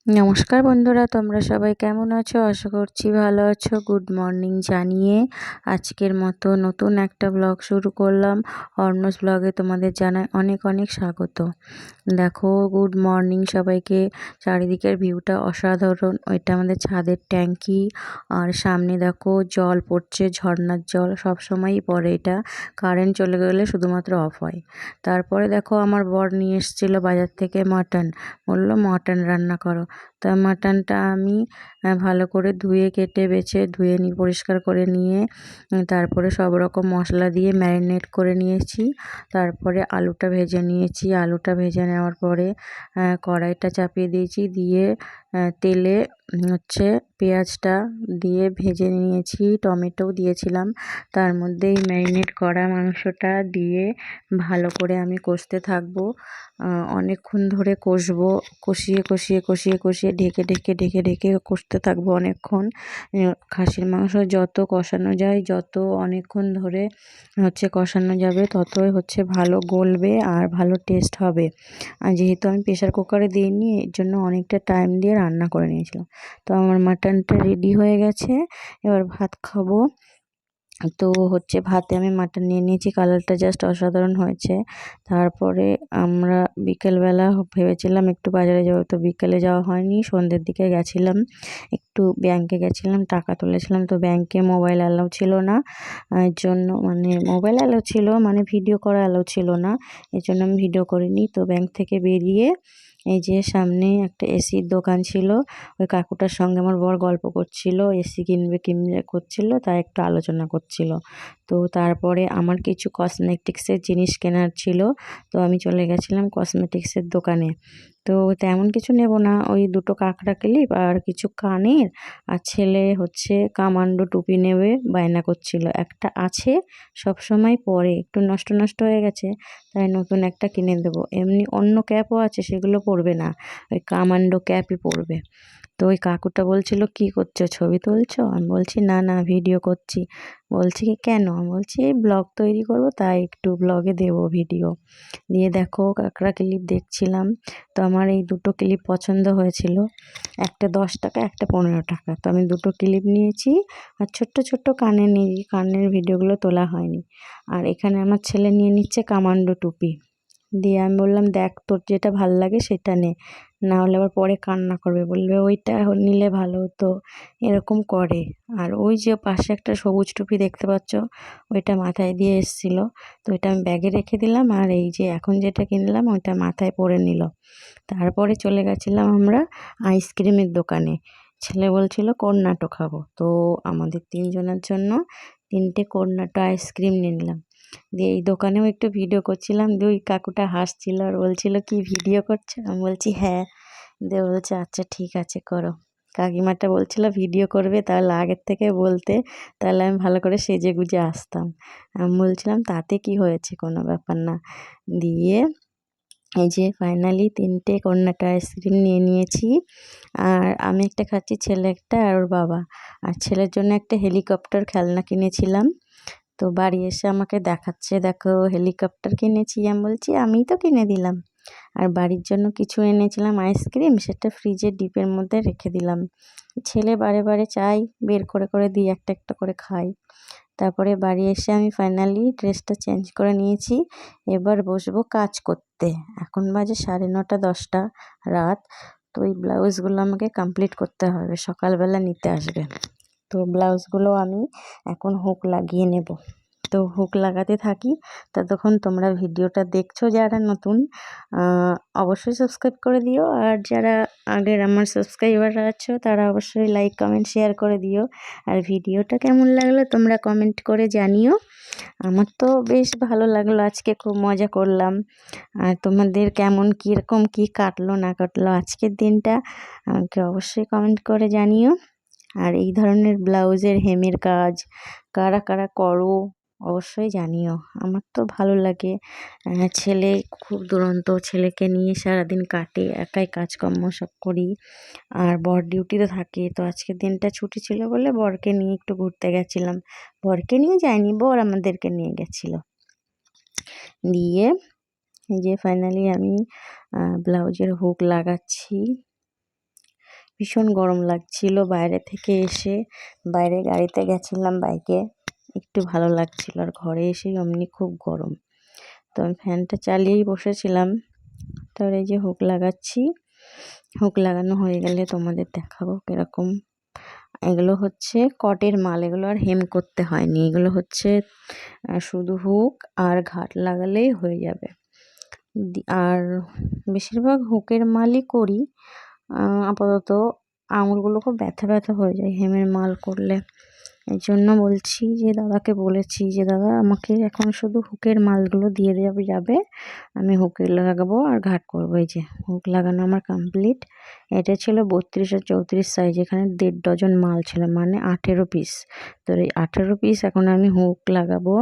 নমস্কার বন্ধুরা, তোমরা সবাই কেমন আছো? আশা করছি ভালো আছো। গুড মর্নিং জানিয়ে আজকের মতো নতুন একটা ব্লগ শুরু করলাম। অর্ণস ব্লগে তোমাদের জানাই অনেক অনেক স্বাগত। দেখো, গুড মর্নিং সবাইকে। চারিদিকের ভিউটা অসাধারণ। ওইটা আমাদের ছাদের ট্যাঙ্কি, আর সামনে দেখো জল পড়ছে, ঝর্ণার জল সব সময়ই পড়ে। এটা কারেন্ট চলে গেলে শুধুমাত্র অফ হয়। তারপরে দেখো আমার বর নিয়ে এসেছিলো বাজার থেকে মাটন, বললো মাটন রান্না করো। তা মাটনটা আমি ভালো করে ধুয়ে কেটে বেছে ধুয়ে পরিষ্কার করে নিয়ে তারপরে সব রকম মশলা দিয়ে ম্যারিনেট করে নিয়েছি। তারপরে আলুটা ভেজে নিয়েছি। আলুটা ভেজে নেওয়ার পরে কড়াইটা চাপিয়ে দিয়েছি, দিয়ে তেলে পেঁয়াজটা দিয়ে ভেজে নিয়েছি, টমেটোও দিয়েছিলাম। তার মধ্যে এই ম্যারিনেট করা মাংসটা দিয়ে ভালো করে আমি কষতে থাকবো। অনেকক্ষণ ধরে কষবো, কষিয়ে কষিয়ে কষিয়ে কষিয়ে ঢেকে ঢেকে ঢেকে ঢেকে কষতে থাকবো অনেকক্ষণ। খাসির মাংস যত কষানো যায়, যত অনেকক্ষণ ধরে কষানো যাবে, ততই ভালো গলবে আর ভালো টেস্ট হবে। আর যেহেতু আমি প্রেশার কুকারে দিইনি, এর জন্য অনেকটা টাইম দিয়ে রান্না করে নিয়েছিলাম। তো আমার মাটনটা রেডি হয়ে গেছে, এবার ভাত খাবো। তো ভাতে আমি মাটন নিয়ে নিয়েছি, কালারটা জাস্ট অসাধারণ হয়েছে। তারপরে আমরা বিকেলবেলা ভেবেছিলাম একটু বাজারে যাবো, তো বিকেলে যাওয়া হয়নি, সন্ধ্যের দিকে গেছিলাম। একটু ব্যাংকে গেছিলাম, টাকা তুলেছিলাম। তো ব্যাংকে মোবাইল অ্যালাউ ছিল না, এর জন্য মোবাইল অ্যালাউ ছিল, ভিডিও করা অ্যালাউ ছিল না, এর জন্য আমি ভিডিও করিনি। তো ব্যাংক থেকে বেরিয়ে এই যে সামনে একটা এসির দোকান ছিল, ওই কাকুটার সঙ্গে আমার বর গল্প করছিল, এসি কিনবে কিনবে করছিল, তাই একটু আলোচনা করছিল। তো তারপরে আমার কিছু কসমেটিক্সের জিনিস কেনার ছিল, তো আমি চলে গেছিলাম কসমেটিক্সের দোকানে। তো তেমন কিছু নেব না, ওই দুটো কাঁকড়া ক্লিপ আর কিছু কানের, আর ছেলে কামান্ডো টুপি নেবে বায়না করছিল। একটা আছে, সব সময় পরে, একটু নষ্ট নষ্ট হয়ে গেছে, তাই নতুন একটা কিনে দেবো। এমনি অন্য ক্যাপও আছে, সেগুলো পরবে না, ওই কামান্ডো ক্যাপই পরবে। তো ওই কাকুটা বলছিল, কি করছো, ছবি তুলছো? আমি বলছি না না, ভিডিও করছি। বলছি কি কেন? আমি বলছি এই ব্লগ তৈরি করবো, তাই একটু ব্লগে দেবো ভিডিও। দিয়ে দেখো কাঁকড়া ক্লিপ দেখছিলাম, তো আমার এই দুটো ক্লিপ পছন্দ হয়েছিল, একটা 10 টাকা, একটা 15 টাকা। তো আমি দুটো ক্লিপ নিয়েছি, আর ছোট্ট ছোট্ট কানের নিয়েছি, কানের ভিডিওগুলো তোলা হয়নি। আর এখানে আমার ছেলে নিয়ে নিচ্ছে কামান্ডো টুপি। দিয়ে আমি বললাম, দেখ তোর যেটা ভাল লাগে সেটা নে, না হলে আবার পরে কান্না করবে, বলবে ওইটা নিলে ভালো হতো, এরকম করে। আর ওই যে পাশে একটা সবুজ টুপি দেখতে পাচ্ছ, ওইটা মাথায় দিয়ে এসেছিলো, তো ওইটা আমি ব্যাগে রেখে দিলাম। আর এই যে এখন যেটা কিনলাম, ওইটা মাথায় পরে নিল। তারপরে চলে গেছিলাম আমরা আইসক্রিমের দোকানে। ছেলে বলছিল কর্নেটো খাবো, তো আমাদের 3 জনের জন্য 3টে কর্নেটো আইসক্রিম নিয়ে নিলাম। দিয়ে এই দোকানেও একটু ভিডিও করছিলাম, দিয়ে ওই কাকুটা হাসছিল আর বলছিল, কি ভিডিও করছো? আমি বলছি হ্যাঁ। দিয়ে বলছে আচ্ছা ঠিক আছে করো। কাকিমাটা বলছিল ভিডিও করবে, তাহলে আগের থেকে বলতে, তাহলে আমি ভালো করে সেজে গুজে আসতাম। আমি বলছিলাম তাতে কি হয়েছে, কোনো ব্যাপার না। দিয়ে এই যে ফাইনালি 3টে কর্নেটো আইসক্রিম নিয়ে নিয়েছি। আর আমি একটা খাচ্ছি, ছেলে একটা, আর ওর বাবা। আর ছেলের জন্য একটা হেলিকপ্টার খেলনা কিনেছিলাম। তো বাড়ি এসে আমাকে দেখাচ্ছে, দেখো হেলিকপ্টার কিনেছি। আমি বলছি আমিই তো কিনে দিলাম। আর বাড়ির জন্য কিছু এনেছিলাম আইসক্রিম, সেটা ফ্রিজের ডিপের মধ্যে রেখে দিলাম। ছেলে বারে বারে চাই, বের করে করে দিই, একটা একটা করে খাই। তারপরে বাড়ি এসে আমি ফাইনালি ড্রেসটা চেঞ্জ করে নিয়েছি, এবার বসবো কাজ করতে। এখন বাজে 9:30-10টা রাত। তো এই ব্লাউজগুলো আমাকে কমপ্লিট করতে হবে, সকালবেলা নিতে আসবে। তো ব্লাউজগুলো আমি এখন হুক লাগিয়ে নেব। তো হুক লাগাতে থাকি, ততক্ষণ তোমরা ভিডিওটা দেখছো যারা নতুন, অবশ্যই সাবস্ক্রাইব করে দিও। আর যারা আগের আমার সাবস্ক্রাইবার আছো, তারা অবশ্যই লাইক কমেন্ট শেয়ার করে দিও। আর ভিডিওটা কেমন লাগলো তোমরা কমেন্ট করে জানিও। আমার তো বেশ ভালো লাগলো, আজকে খুব মজা করলাম। আর তোমাদের কেমন, কীরকম কী কাটলো না কাটলো আজকের দিনটা, আমাকে অবশ্যই কমেন্ট করে জানিও। আর এই ধরনের ব্লাউজের হেমের কাজ কারা কারা করো অবশ্যই জানিও, আমার তো ভালো লাগে। ছেলে খুব দুরন্ত, ছেলেকে নিয়ে সারাদিন কাটে, একাই কাজকর্ম সব করি। আর বর ডিউটিতে থাকে, তো আজকের দিনটা ছুটি ছিল বলে বরকে নিয়ে একটু ঘুরতে গেছিলাম। বরকে নিয়ে যায়নি, বর আমাদেরকে নিয়ে গেছিলো। দিয়ে এই যে ফাইনালি আমি ব্লাউজের হুক লাগাচ্ছি। ভীষণ গরম লাগছিল বাইরে থেকে এসে। বাইরে গাড়িতে গেছিলাম বাইকে, একটু ভালো লাগছিল, আর ঘরে এসেই অমনি খুব গরম। তো আমি ফ্যানটা চালিয়েই বসেছিলাম। তার এই যে হুক লাগাচ্ছি, হুক লাগানো হয়ে গেলে তোমাদের দেখাবো কিরকম। এগুলো হচ্ছে কটের মাল, এগুলো আর হেম করতে হয়নি, এগুলো হচ্ছে শুধু হুক আর ঘাট লাগালেই হয়ে যাবে। আর বেশিরভাগ হুকের মালই করি। আপাতত আঙুলগুলো খুব ব্যথা ব্যথা হয়ে যায় হেমের মাল করলে। এই জন্য বলছি যে দাদাকে বলেছি যে দাদা আমাকে এখন শুধু হুকের মালগুলো দিয়ে যাবে, আমি হুকে লাগাবো আর ঘাট করবো। এই যে হুক লাগানো আমার কমপ্লিট। এটা ছিল 32 আর 34 সাইজ, এখানে 1.5 ডজন মাল ছিল, মানে 18 পিস। তো এই 18 পিস এখন আমি হুক লাগাবো।